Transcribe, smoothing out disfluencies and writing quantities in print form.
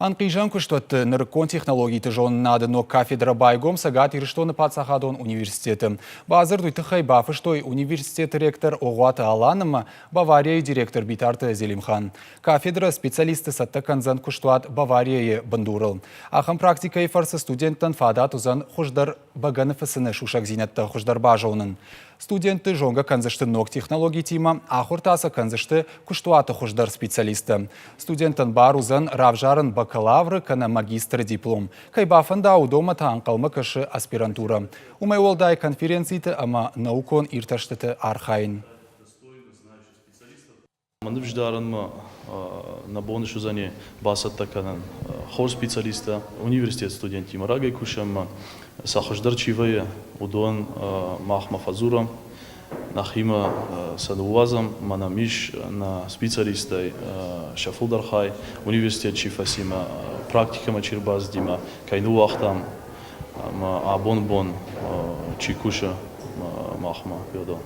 Анқижан күштот ныркон технологии тыжон надыно кафедра байгом сагат ирштоны пацахадон университеты. Базыр дуйтыхай бафыштой университет ректор Оғуаты Аланыма Бавария директор битарты Зелимхан. Кафедра специалисты сатты канзан күштуат Бавария бандурыл. Ахам практика фарсы студенттан фадат узан хуждар баганы фысыны шушак зинетті хуждар бажауның. Студенты жонга канзышты ног технологии тима, ахуртаса канзышты күштуаты хуждар специалисты. Студенттан бар узан равжарын бакалавры кана магистр диплом. Кайбафанда удома таанқалмы кышы аспирантура. Умай олдай конференцийты ама наукон ирташтыты архайн. Мандывждарынма на бонушу зане басатта канан хор специалиста университет студенти марагай кушамма сахаждар чивая удон махма фазура нахима садуазам манамиш на специалиста шафулдархай университет чифасима практика мачирбаз дима кайну вахтам абон чикуша махма йодо.